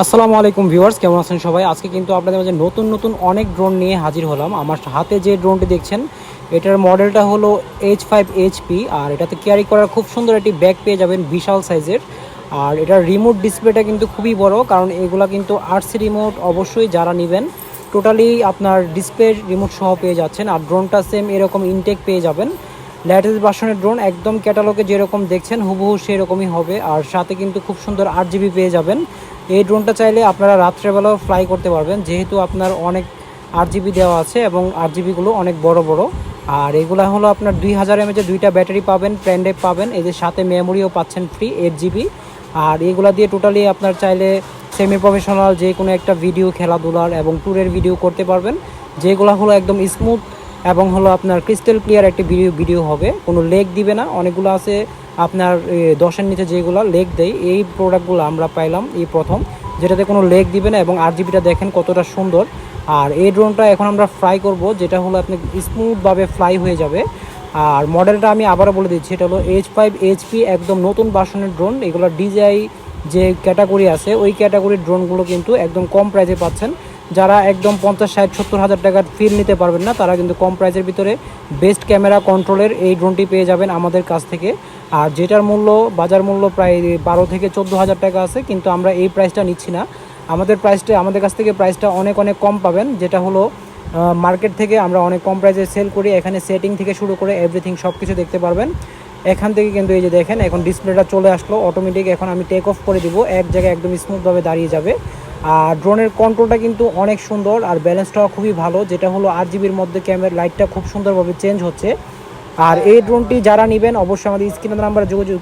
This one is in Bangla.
আসসালামু আলাইকুম ভিউয়ার্স, কেমন আছেন সবাই? আজকে কিন্তু আপনাদের মাঝে নতুন নতুন অনেক ড্রোন নিয়ে হাজির হলাম। আমার হাতে যে ড্রোনটি দেখছেন এটার মডেলটা হলো H5HP, আর এটাতে ক্যারি করার খুব সুন্দর একটি ব্যাগ পেয়ে যাবেন বিশাল সাইজের। আর এটার রিমোট ডিসপ্লেটা কিন্তু খুবই বড়, কারণ এগুলা কিন্তু আরসি রিমোট অবশ্যই যারা নেবেন টোটালি আপনার ডিসপ্লে রিমোট সহ পেয়ে যাচ্ছেন। আর ড্রোনটা সেম এরকম ইনটেক পেয়ে যাবেন। লেটেস্ট ভার্সনের ড্রোন একদম ক্যাটালগে যেরকম দেখছেন হুবহু সেরকমই হবে। আর সাথে কিন্তু খুব সুন্দর 8GB পেয়ে যাবেন। এই ড্রোনটা চাইলে আপনারা রাত্রেবেলাও ফ্লাই করতে পারবেন, যেহেতু আপনার অনেক 8GB দেওয়া আছে এবং 8GBগুলো অনেক বড় বড়। আর এগুলো হলো আপনার 2000 mAh দুইটা ব্যাটারি পাবেন, প্যানড্রাইভ পাবেন, এদের সাথে মেমোরিও পাচ্ছেন ফ্রি 8GB। আর এগুলা দিয়ে টোটালি আপনার চাইলে সেমি প্রফেশনাল যে কোনো একটা ভিডিও, খেলাধুলার এবং ট্যুরের ভিডিও করতে পারবেন, যেগুলো হলো একদম স্মুথ এবং হলো আপনার ক্রিস্টাল ক্লিয়ার একটি ভিডিও হবে, কোনো লেগ দিবে না। অনেকগুলো আছে আপনার 10-এর নিচে যেগুলো লেগ দেয়, এই প্রোডাক্টগুলো আমরা পাইলাম এই প্রথম, যেটাতে কোনো লেগ দিবে না এবং 8GBটা দেখেন কতটা সুন্দর। আর এই ড্রোনটা এখন আমরা ফ্লাই করব, যেটা হলো আপনি স্মুথভাবে ফ্লাই হয়ে যাবে। আর মডেলটা আমি আবারও বলে দিচ্ছি, এটা হলো H5HP, একদম নতুন ভার্সনের ড্রোন। এগুলো ডিজাই যে ক্যাটাগরি আছে ওই ক্যাটাগরির ড্রোনগুলো কিন্তু একদম কম প্রাইসে পাচ্ছেন। যারা একদম 50-60-70 হাজার টাকার ফিল নিতে পারবেন না, তারা কিন্তু কম প্রাইসের ভিতরে বেস্ট ক্যামেরা কন্ট্রোলের এই ড্রোনটি পেয়ে যাবেন আমাদের কাছ থেকে। আর যেটার মূল্য, বাজার মূল্য প্রায় 12-14 হাজার টাকা আছে, কিন্তু আমরা এই প্রাইসটা নিচ্ছি না। আমাদের কাছ থেকে প্রাইসটা অনেক অনেক কম পাবেন, যেটা হলো মার্কেট থেকে আমরা অনেক কম প্রাইসে সেল করি। এখানে সেটিং থেকে শুরু করে এভরিথিং সব কিছু দেখতে পারবেন এখান থেকে। কিন্তু এই যে দেখেন এখন ডিসপ্লেটা চলে আসলো অটোমেটিক। এখন আমি টেক অফ করে দিব, এক জায়গায় একদম স্মুথভাবে দাঁড়িয়ে যাবে। আর ড্রোনের কন্ট্রোলটা কিন্তু অনেক সুন্দর আর ব্যালেন্সটাও খুবই ভালো, যেটা হলো 8GBর মধ্যে ক্যামেরা লাইটটা খুব সুন্দরভাবে চেঞ্জ হচ্ছে। আর এই ড্রোনটি যারা নেবেন অবশ্যই আমাদের স্ক্রিনের নাম্বারে যোগাযোগ